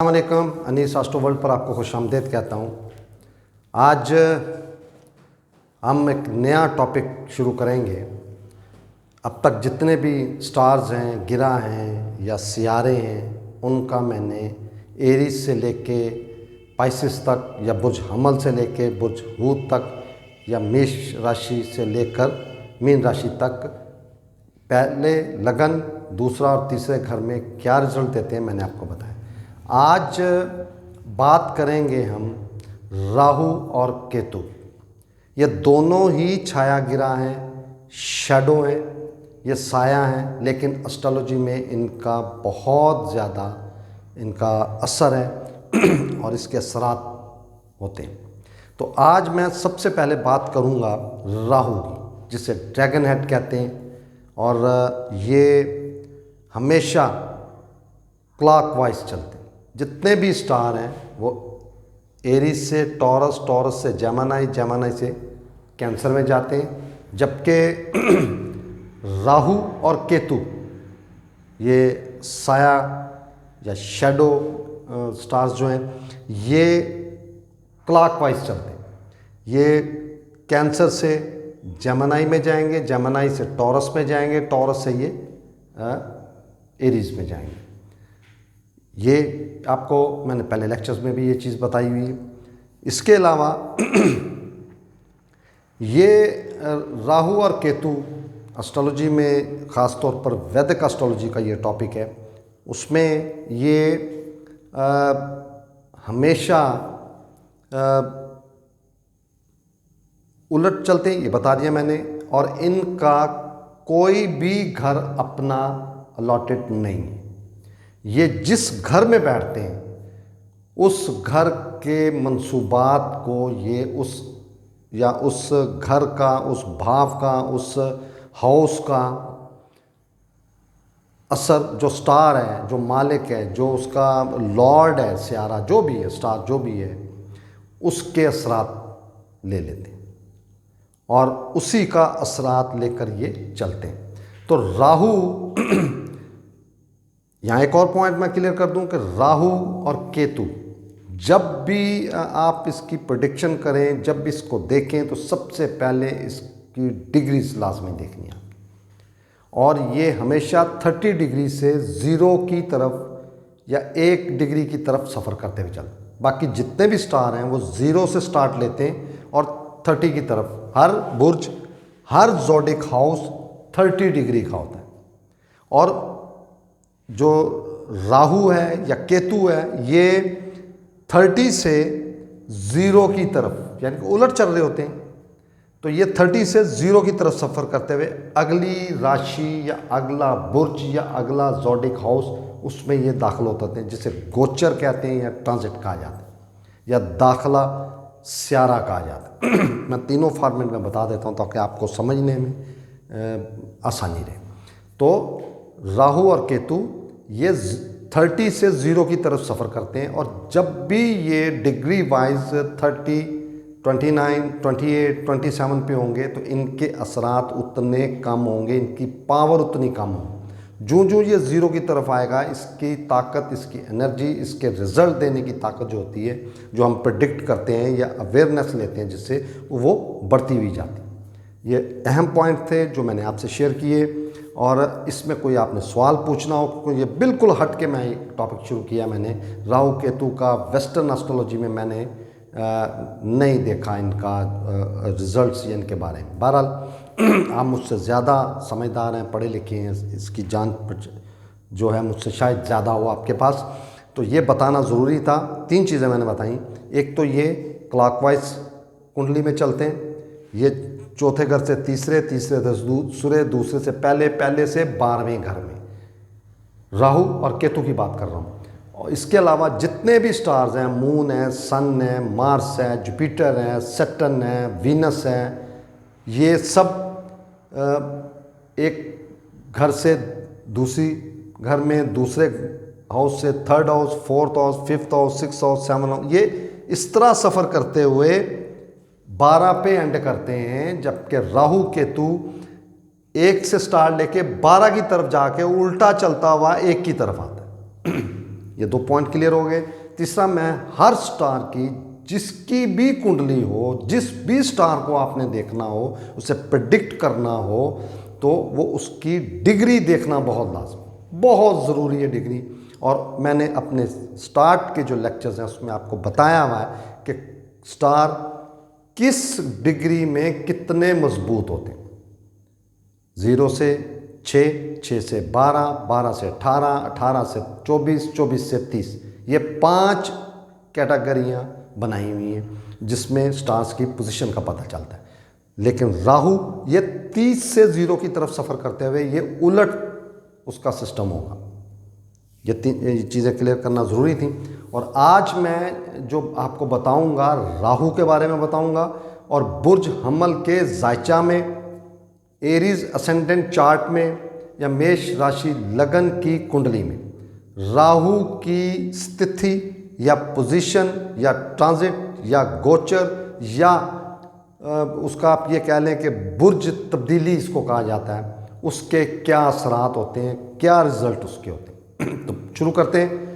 अस्सलामुअलैकुम, Anees astro world पर आपको खुशामदीद कहता हूँ। आज हम एक नया टॉपिक शुरू करेंगे। अब तक जितने भी स्टार्स हैं, गिरह हैं या सियारे हैं, उनका मैंने एरीज से लेके पाइसिस तक या बुर्ज हमल से लेके बुर्ज हूत तक या मेष राशि से लेकर मीन राशि तक पहले लगन, दूसरा और तीसरे घर में क्या रिजल्ट देते हैं मैंने आपको बताया। आज बात करेंगे हम राहु और केतु। ये दोनों ही छाया गिरह हैं, शैडो हैं, ये साया हैं, लेकिन एस्ट्रोलॉजी में इनका बहुत ज़्यादा इनका असर है और इसके असरात होते हैं। तो आज मैं सबसे पहले बात करूंगा राहु की, जिसे ड्रैगन हेड कहते हैं, और ये हमेशा क्लॉकवाइज चलते हैं। जितने भी स्टार हैं वो एरीज से टॉरस, टॉरस से जेमिनी, जेमिनी से कैंसर में जाते हैं, जबकि राहु और केतु ये साया या शैडो स्टार्स जो हैं ये क्लॉकवाइज चलते हैं। ये कैंसर से जेमिनी में जाएंगे, जेमिनी से टॉरस में जाएंगे, टॉरस से ये एरीज में जाएंगे। ये आपको मैंने पहले लेक्चर्स में भी ये चीज़ बताई हुई है। इसके अलावा ये राहु और केतु एस्ट्रोलॉजी में, ख़ास तौर पर वैदिक एस्ट्रोलॉजी का ये टॉपिक है, उसमें ये हमेशा उलट चलते हैं, ये बता दिया मैंने। और इनका कोई भी घर अपना अलॉटेड नहीं है। ये जिस घर में बैठते हैं उस घर के मंसूबात को ये उस घर का, उस भाव का, उस हाउस का असर, जो स्टार है, जो मालिक है, जो उसका लॉर्ड है, सियारा जो भी है, स्टार जो भी है, उसके असरात ले लेते हैं और उसी का असरात लेकर ये चलते हैं। तो राहु यहाँ एक और पॉइंट मैं क्लियर कर दूं कि राहु और केतु जब भी आप इसकी प्रेडिक्शन करें, जब भी इसको देखें, तो सबसे पहले इसकी डिग्रीज लाजमी देखनी है। और ये हमेशा 30 डिग्री से 0 की तरफ या 1 डिग्री की तरफ सफ़र करते हुए चलते। बाकी जितने भी स्टार हैं वो 0 से स्टार्ट लेते हैं और 30 की तरफ, हर बुर्ज, हर ज़ोडिक हाउस 30 डिग्री का होता है। और जो राहु है या केतु है ये 30 से 0 की तरफ, यानी कि उलट चल रहे होते हैं। तो ये 30 से 0 की तरफ सफ़र करते हुए अगली राशि या अगला बुर्ज या अगला ज़ोडिक हाउस, उसमें ये दाखिल होते हैं, जिसे गोचर कहते हैं या ट्रांजिट कहा जाता है या दाखला स्यारा कहा जाता है। मैं तीनों फॉर्मेट में बता देता हूँ ताकि आपको समझने में आसानी रहे। तो राहु और केतु ये 30 से 0 की तरफ सफ़र करते हैं, और जब भी ये डिग्री वाइज 30, 29, 28, 27 पे होंगे तो इनके असरात उतने कम होंगे, इनकी पावर उतनी कम होगी। जो ये 0 की तरफ आएगा, इसकी ताकत, इसकी एनर्जी, इसके रिजल्ट देने की ताकत जो होती है, जो हम प्रेडिक्ट करते हैं या अवेयरनेस लेते हैं, जिससे वो बढ़ती हुई जाती है। ये अहम पॉइंट थे जो मैंने आपसे शेयर किए। और इसमें कोई आपने सवाल पूछना हो, क्योंकि ये बिल्कुल हट के मैं एक टॉपिक शुरू किया मैंने, राहु केतु का वेस्टर्न एस्ट्रोलॉजी में मैंने नहीं देखा इनका रिजल्ट्स या इनके बारे में। बहरहाल आप मुझसे ज़्यादा समझदार हैं, पढ़े लिखे हैं, इसकी जान जो है मुझसे शायद ज़्यादा हो आपके पास, तो ये बताना ज़रूरी था। 3 चीज़ें मैंने बताई। एक तो ये क्लॉकवाइज कुंडली में चलते हैं, ये चौथे घर से तीसरे, तीसरे से दूसरे, दूसरे से पहले, पहले से 12वें घर में राहु और केतु की बात कर रहा हूँ। और इसके अलावा जितने भी स्टार्स हैं, मून है, सन है, मार्स है, जुपिटर है, सैटर्न है, वीनस है, ये सब एक घर से दूसरी घर में, दूसरे हाउस से third house, fourth house, fifth house, six house, 7 house, ये इस तरह सफ़र करते हुए 12 पे एंड करते हैं। जबकि राहु केतु 1 से स्टार लेके 12 की तरफ जाके उल्टा चलता हुआ 1 की तरफ आता है। ये 2 पॉइंट क्लियर हो गए। तीसरा, मैं हर स्टार की जिसकी भी कुंडली हो, जिस भी स्टार को आपने देखना हो, उसे प्रेडिक्ट करना हो, तो वो उसकी डिग्री देखना बहुत लाजमी, बहुत ज़रूरी है डिग्री। और मैंने अपने स्टार्ट के जो लेक्चर्स हैं उसमें आपको बताया हुआ है कि स्टार किस डिग्री में कितने मजबूत होते हैं। 0 से 6, 6 से 12, 12 से 18, 18 से 24, 24 से 30, ये 5 कैटेगरियाँ बनाई हुई हैं जिसमें स्टार्स की पोजीशन का पता चलता है। लेकिन राहु ये 30 से 0 की तरफ सफ़र करते हुए ये उलट उसका सिस्टम होगा। ये चीज़ें क्लियर करना ज़रूरी थी। और आज मैं जो आपको बताऊंगा राहु के बारे में बताऊंगा, और बुर्ज हमल के जायचा में, एरीज असेंडेंट चार्ट में, या मेष राशि लगन की कुंडली में राहु की स्थिति या पोजीशन या ट्रांजिट या गोचर या उसका आप ये कह लें कि बुर्ज तब्दीली इसको कहा जाता है, उसके क्या असरात होते हैं, क्या रिजल्ट उसके होते हैं। तो शुरू करते हैं।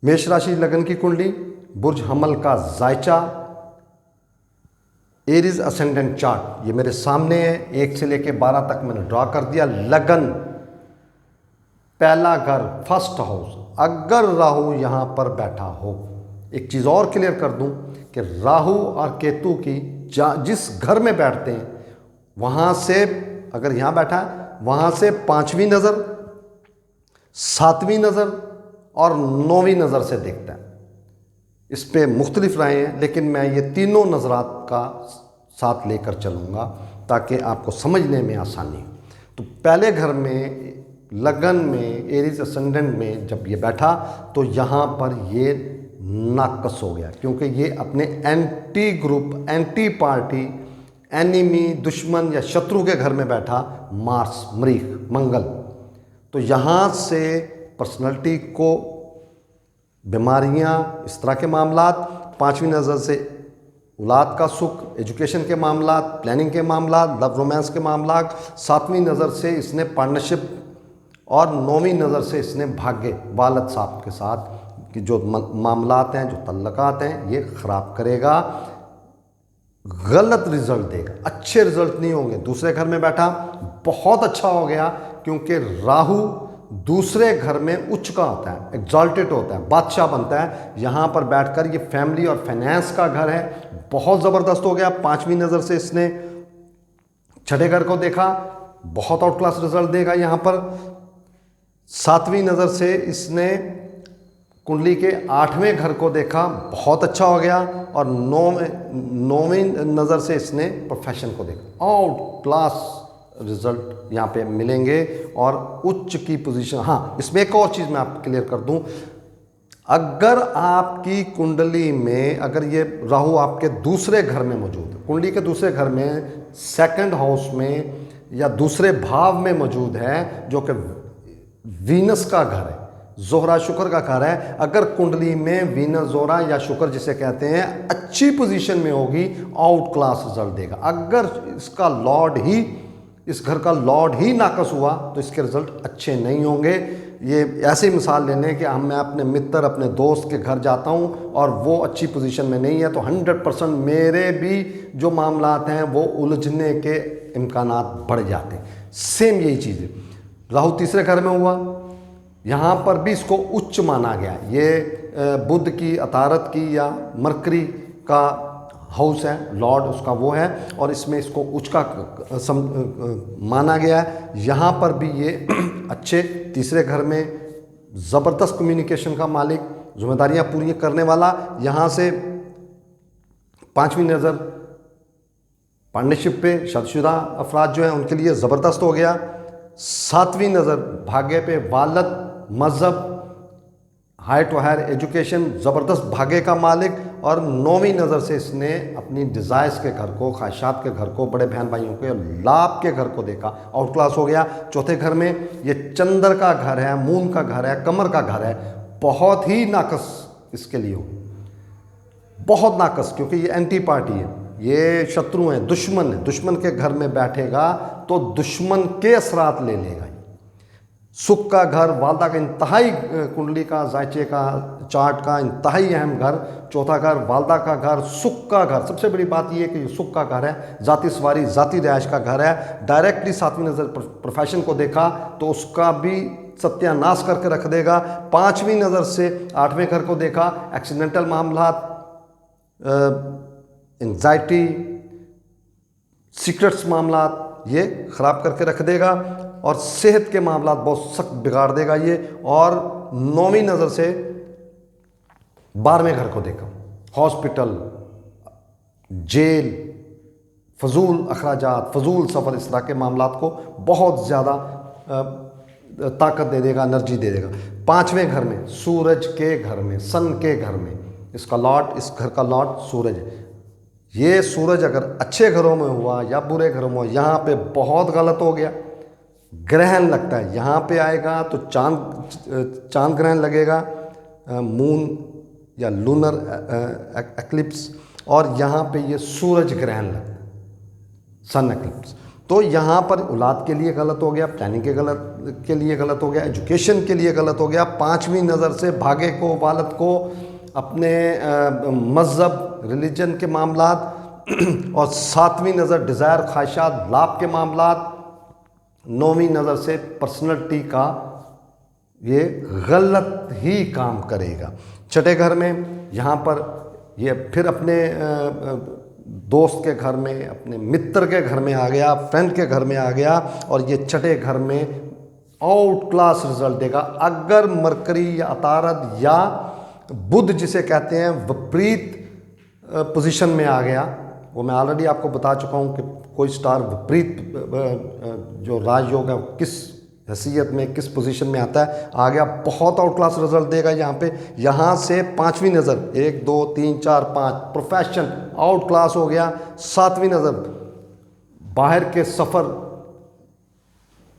मेष राशि लगन की कुंडली, बुर्ज हमल का जायचा, एरीज असेंडेंट चार्ट ये मेरे सामने है। 1 से लेके 12 तक मैंने ड्रा कर दिया। लगन, पहला घर, फर्स्ट हाउस, अगर राहु यहाँ पर बैठा हो, एक चीज़ और क्लियर कर दूं कि राहु और केतु की जिस घर में बैठते हैं वहाँ से, अगर यहाँ बैठा है वहाँ से 5वीं नज़र, 7वीं नज़र और 9वीं नज़र से देखता है। इस पे मुख्तलिफ राय हैं, लेकिन मैं ये तीनों नज़रात का साथ लेकर चलूँगा ताकि आपको समझने में आसानी हो। तो पहले घर में लगन में एरीज असेंडेंट में जब ये बैठा तो यहाँ पर ये नाकस हो गया, क्योंकि ये अपने anti group, anti party, enemy, दुश्मन या शत्रु के घर में बैठा, मार्स, मरीख, मंगल। तो यहाँ से पर्सनैलिटी को बीमारियाँ, इस तरह के मामलात, 5वीं नज़र से औलाद का सुख, एजुकेशन के मामलात, प्लानिंग के मामलात, लव रोमांस के मामलात, 7वीं नज़र से इसने पार्टनरशिप, और 9वीं नज़र से इसने भाग्य, वालद साहब के साथ कि जो मामलात हैं, जो तल्लकात हैं, ये ख़राब करेगा, गलत रिजल्ट देगा, अच्छे रिजल्ट नहीं होंगे। दूसरे घर में बैठा, बहुत अच्छा हो गया, क्योंकि राहु दूसरे घर में उच्च का होता है, एग्जॉल्टेड होता है, बादशाह बनता है। यहाँ पर बैठकर ये फैमिली और फाइनेंस का घर है, बहुत ज़बरदस्त हो गया। 5वीं नज़र से इसने 6ठे घर को देखा, बहुत आउट क्लास रिजल्ट देगा। यहाँ पर 7वीं नज़र से इसने कुंडली के 8वें घर को देखा, बहुत अच्छा हो गया। और 9वीं नज़र से इसने प्रोफेशन को देखा, आउट क्लास रिजल्ट यहाँ पे मिलेंगे और उच्च की पोजीशन। हाँ, इसमें एक और चीज़ मैं आपको क्लियर कर दूँ, अगर आपकी कुंडली में, अगर ये राहु आपके दूसरे घर में मौजूद है, कुंडली के दूसरे घर में, 2nd हाउस में या दूसरे भाव में मौजूद है, जो कि वीनस का घर है, जोहरा शुक्र का घर है, अगर कुंडली में वीनस जोहरा या शुक्र जिसे कहते हैं अच्छी पोजीशन में होगी, आउट क्लास रिजल्ट देगा। अगर इसका लॉर्ड ही, इस घर का लॉर्ड ही नाकस हुआ तो इसके रिजल्ट अच्छे नहीं होंगे। ये ऐसी मिसाल लेने कि मैं अपने मित्र, अपने दोस्त के घर जाता हूँ और वो अच्छी पोजीशन में नहीं है, तो 100% मेरे भी जो मामलात हैं वो उलझने के इम्कानात बढ़ जाते हैं। सेम यही चीज़ है, राहु तीसरे घर में हुआ, यहाँ पर भी इसको उच्च माना गया। ये बुध की, अतारत की या मरकरी का हाउस है, लॉर्ड उसका वो है, और इसमें इसको उच्च का माना गया है। यहाँ पर भी ये अच्छे तीसरे घर में ज़बरदस्त कम्युनिकेशन का मालिक, जिम्मेदारियाँ पूरी करने वाला। यहाँ से 5वीं नज़र पार्टनरशिप पे, शादीशुदा अफराद जो हैं उनके लिए ज़बरदस्त हो गया। 7वीं नज़र भाग्य पे, वालद, मज़हब, हाई टू हायर एजुकेशन, ज़बरदस्त भाग्य का मालिक। और 9वीं नज़र से इसने अपनी डिज़ायर्स के घर को, ख्वाहिशात के घर को, बड़े बहन भाइयों के लाभ के घर को देखा, आउट क्लास हो गया। 4थे घर में ये चंद्र का घर है, मून का घर है, कमर का घर है, बहुत ही नाकस इसके लिए हो, बहुत नाकस, क्योंकि ये एंटी पार्टी है, ये शत्रु हैं, दुश्मन है। दुश्मन के घर में बैठेगा तो दुश्मन के असरात ले लेगा। सुख का घर, वालदा का इंतहाई कुंडली का जायचे का चार्ट का इंतहाई अहम घर। चौथा घर वालदा का घर, सुख का घर। सबसे बड़ी बात यह है कि सुख का घर है, जाति सवारी जाति रिहाइश का घर है। डायरेक्टली सातवीं नज़र प्रोफेशन को देखा तो उसका भी सत्यानाश करके रख देगा। पांचवीं नज़र से आठवें घर को देखा, एक्सीडेंटल मामला, एंजाइटी, सीक्रेट्स मामला ये ख़राब करके रख देगा। और सेहत के मामला बहुत सख्त बिगाड़ देगा ये। और नौवीं नज़र से 12वें घर को देखा, हॉस्पिटल, जेल, फजूल अखराजात, फजूल सफ़र, इस तरह के मामलात को बहुत ज़्यादा ताकत दे देगा, एनर्जी दे देगा। पांचवें घर में, सूरज के घर में, सन के घर में, इसका लॉर्ड, इस घर का लॉर्ड सूरज है। ये सूरज अगर अच्छे घरों में हुआ या बुरे घरों में हुआ, यहाँ पे बहुत गलत हो गया। ग्रहण लगता है, यहाँ पे आएगा तो चांद ग्रहण लगेगा, मून या लूनर एक्लिप्स, और यहाँ पे ये सूरज ग्रहण लगता है, सन एक्लिप्स। तो यहाँ पर औलाद के लिए गलत हो गया, प्लानिंग के लिए गलत हो गया, एजुकेशन के लिए गलत हो गया। पांचवीं नज़र से भागे को, वालद को, अपने मज़हब, रिलीजन के मामलात, और सातवीं नज़र डिज़ायर, ख्वाहिशात, लाभ के मामलात। नौवीं नज़र से पर्सनैलिटी का ये गलत ही काम करेगा। छठे घर में यहाँ पर ये फिर अपने दोस्त के घर में, अपने मित्र के घर में आ गया, फ्रेंड के घर में आ गया, और ये छठे घर में आउट क्लास रिजल्ट देगा। अगर मरकरी या अतारद या बुध जिसे कहते हैं विपरीत पोजीशन में आ गया, वो मैं ऑलरेडी आपको बता चुका हूँ कि कोई स्टार विपरीत जो राजयोग है किस हैसियत में, किस पोजीशन में आता है, आ गया, बहुत आउट क्लास रिजल्ट देगा यहाँ पे। यहाँ से पांचवीं नज़र, 1 2 3 4 5, प्रोफेशन आउट क्लास हो गया। सातवीं नज़र बाहर के सफ़र,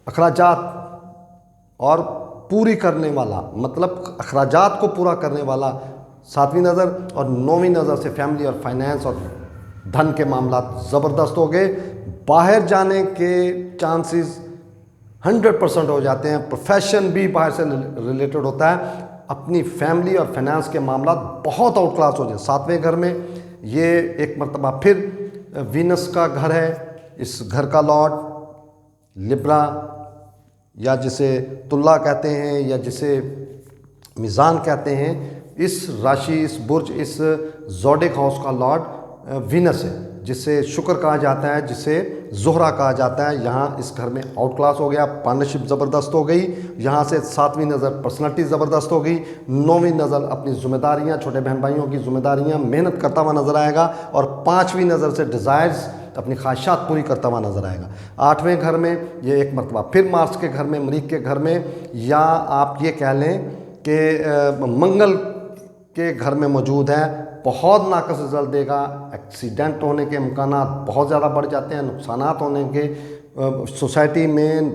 अखराजात और पूरी करने वाला, मतलब अखराजात को पूरा करने वाला सातवीं नज़र। और नौवीं नज़र से फैमिली और फाइनेंस और धन के मामला ज़बरदस्त हो गए। बाहर जाने के चांसेस 100% हो जाते हैं। प्रोफेशन भी बाहर से रिलेटेड होता है। अपनी फैमिली और फाइनेंस के मामला बहुत आउट क्लास हो जाए। सातवें घर में ये एक मरतबा फिर वीनस का घर है। इस घर का लॉर्ड लिब्रा, या जिसे तुल्ला कहते हैं, या जिसे मीज़ान कहते हैं, इस राशि, इस बुर्ज, इस ज़ोडिक हाउस का लॉर्ड वीनस है, जिसे शुक्र कहा जाता है, जिसे ज़ोहरा कहा जाता है। यहाँ इस घर में आउट क्लास हो गया, पार्टनरशिप ज़बरदस्त हो गई। यहाँ से सातवीं नज़र पर्सनालिटी ज़बरदस्त हो गई। नौवीं नज़र अपनी ज़िम्मेदारियाँ, छोटे बहन भाइयों की ज़िम्मेदारियाँ, मेहनत करता हुआ नज़र आएगा। और पाँचवीं नज़र से डिज़ायर्स, अपनी ख्वाहिशात पूरी करता हुआ नज़र आएगा। आठवें घर में ये एक मरतबा फिर मार्स के घर में, मरीख के घर में, या आप ये कह लें कि मंगल के घर में मौजूद है। बहुत नाकस रिजल्ट देगा। एक्सीडेंट होने के इम्कानात बहुत ज़्यादा बढ़ जाते हैं, नुकसानात होने के, सोसाइटी में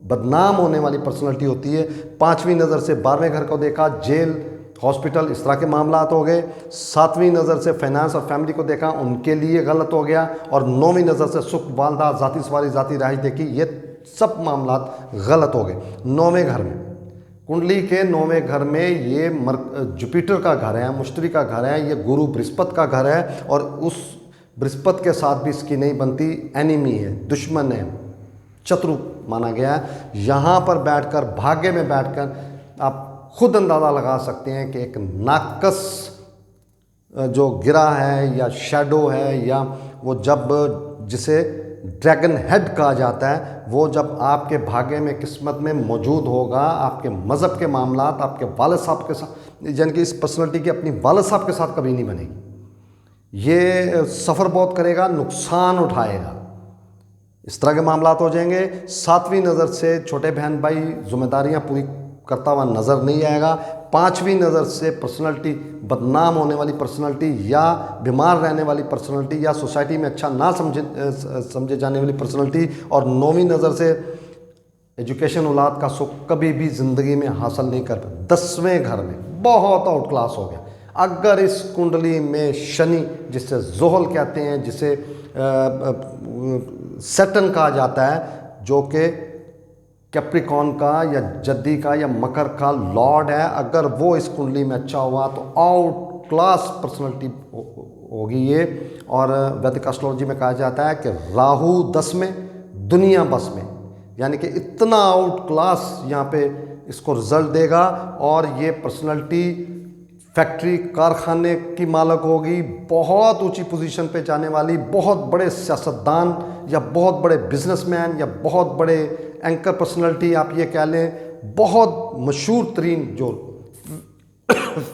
बदनाम होने वाली पर्सनालिटी होती है। पाँचवीं नज़र से 12वें घर को देखा, जेल, हॉस्पिटल, इस तरह के मामलात हो गए। सातवीं नज़र से फाइनेंस और फैमिली को देखा, उनके लिए गलत हो गया। और नौवीं नज़र से सुख, वालदा, ज़ाती सवारी, ज़ाती राइश देखी, ये सब मामलात गलत हो गए। नौवें घर में, कुंडली के नौवें घर में ये जुपिटर का घर है, मुश्तरी का घर है, ये गुरु बृहस्पति का घर है। और उस बृहस्पति के साथ भी इसकी नहीं बनती, एनिमी है, दुश्मन है, शत्रु माना गया है। यहाँ पर बैठकर, भाग्य में बैठकर आप खुद अंदाज़ा लगा सकते हैं कि एक नाकस जो गिरा है या शैडो है, या वो जब जिसे ड्रैगन हेड कहा जाता है, वो जब आपके भाग्य में, किस्मत में मौजूद होगा, आपके मज़हब के मामलात, आपके वालिद साहब के साथ, यानी कि इस पर्सनैलिटी की अपनी वालिद साहब के साथ कभी नहीं बनेगी। ये सफ़र बहुत करेगा, नुकसान उठाएगा, इस तरह के मामलात हो जाएंगे। सातवीं नज़र से छोटे बहन भाई जिम्मेदारियाँ पूरी करता हुआ नज़र नहीं आएगा। पाँचवीं नज़र से पर्सनालिटी, बदनाम होने वाली पर्सनालिटी, या बीमार रहने वाली पर्सनालिटी, या सोसाइटी में अच्छा ना समझे जाने वाली पर्सनालिटी। और नौवीं नज़र से एजुकेशन, औलाद का सुख कभी भी ज़िंदगी में हासिल नहीं कर पाए। 10वें घर में बहुत आउट क्लास हो गया। अगर इस कुंडली में शनि, जिसे जोहल कहते हैं, जिसे सैटर्न कहा जाता है, जो कि कैप्रिकॉन का या जद्दी का या मकर का लॉर्ड है, अगर वो इस कुंडली में अच्छा हुआ तो आउट क्लास पर्सनैलिटी होगी ये। और वैदिक एस्ट्रोलॉजी में कहा जाता है कि राहु 10 में दुनिया बस में, यानी कि इतना आउट क्लास यहाँ पे इसको रिजल्ट देगा। और ये पर्सनैलिटी फैक्ट्री कारखाने की मालक होगी, बहुत ऊंची पोजीशन पे जाने वाली, बहुत बड़े सियासतदान या बहुत बड़े बिजनेसमैन या बहुत बड़े एंकर पर्सनैलिटी आप ये कह लें, बहुत मशहूर तरीन जो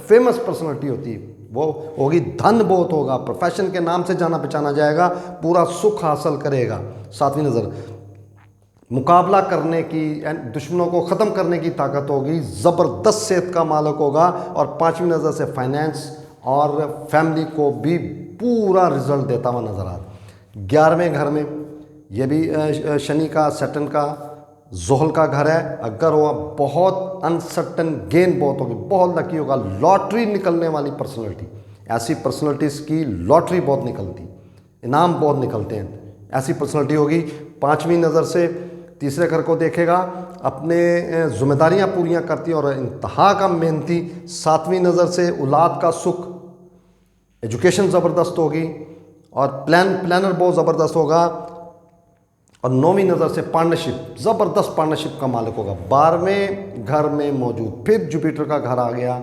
फेमस पर्सनैलिटी होती है वो होगी। धन बहुत होगा, प्रोफेशन के नाम से जाना पहचाना जाएगा, पूरा सुख हासिल करेगा। 7वीं नज़र मुकाबला करने की, दुश्मनों को ख़त्म करने की ताकत होगी, ज़बरदस्त सेहत का मालिक होगा। और 5वीं नज़र से फाइनेंस और फैमिली को भी पूरा रिजल्ट देता हुआ नज़र आ रहा। 11वें घर में ये भी शनि का, सैटर्न का, ज़ोहल का घर है। अगर वो बहुत अनसर्टन गेन बहुत होगी, बहुत लकी होगा, लॉटरी निकलने वाली पर्सनैलिटी, ऐसी पर्सनैलिटीज़ की लॉटरी बहुत निकलती, इनाम बहुत निकलते हैं, ऐसी पर्सनैलिटी होगी। 5वीं नज़र से तीसरे घर को देखेगा, अपने जिम्मेदारियां पूरियां करती और इंतहा का मेहनती। 7वीं नज़र से औलाद का सुख, एजुकेशन ज़बरदस्त होगी और प्लानर बहुत ज़बरदस्त होगा। और 9वीं नज़र से पार्टनरशिप, ज़बरदस्त पार्टनरशिप का मालिक होगा। 12वें घर में मौजूद फिर जुपिटर का घर आ गया,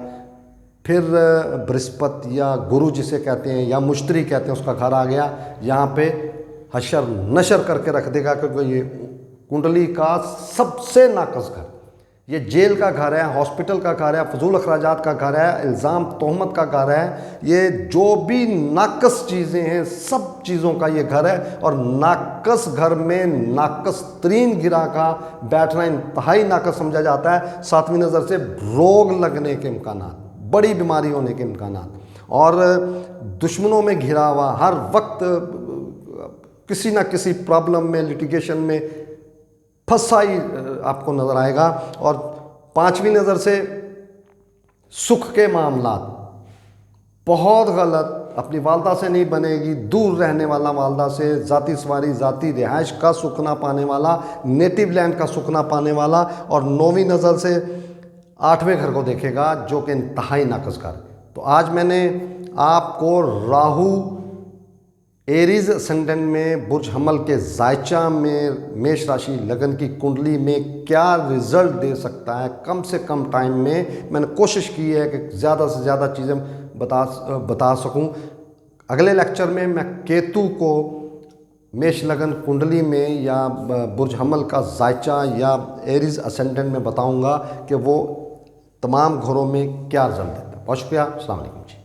फिर बृहस्पति या गुरु जिसे कहते हैं या मुश्तरी कहते हैं उसका घर आ गया। यहाँ पे हशर नशर करके रख देगा, क्योंकि ये कुंडली का सबसे नाकस घर, ये जेल का घर है, हॉस्पिटल का घर है, फजूल अखराजात का घर है, इल्ज़ाम तोहमत का घर है। ये जो भी नाकस चीज़ें हैं सब चीज़ों का ये घर है। और नाकस घर में नाकस तरीन गिरा का बैठना इंतहाई नाकस समझा जाता है। 7वीं नज़र से रोग लगने के इम्कानात, बड़ी बीमारी होने के इम्कानात, और दुश्मनों में घिरा हुआ, हर वक्त किसी ना किसी प्रॉब्लम में, लिटिगेशन में फंसा ही आपको नज़र आएगा। और 5वीं नज़र से सुख के मामलात बहुत गलत, अपनी वालदा से नहीं बनेगी, दूर रहने वाला वालदा से, ज़ाती सवारी, ज़ाती रिहाइश का सुख ना पाने वाला, नेटिव लैंड का सुख ना पाने वाला। और 9वीं नज़र से 8वें घर को देखेगा जो कि इंतहाई नाकस घर। तो आज मैंने आपको राहु एरीज असेंडेंट में बुर्ज हमल के जायचा में मेष राशि लगन की कुंडली में क्या रिजल्ट दे सकता है कम से कम टाइम में, मैंने कोशिश की है कि ज़्यादा से ज़्यादा चीज़ें बता सकूं। अगले लेक्चर में मैं केतु को मेष लगन कुंडली में या बुर्ज हमल का जायचा या एरीज असेंडेंट में बताऊंगा कि वो तमाम घरों में क्या रिजल्ट देता है। बहुत शुक्रिया। अस्सलाम वालेकुम जी।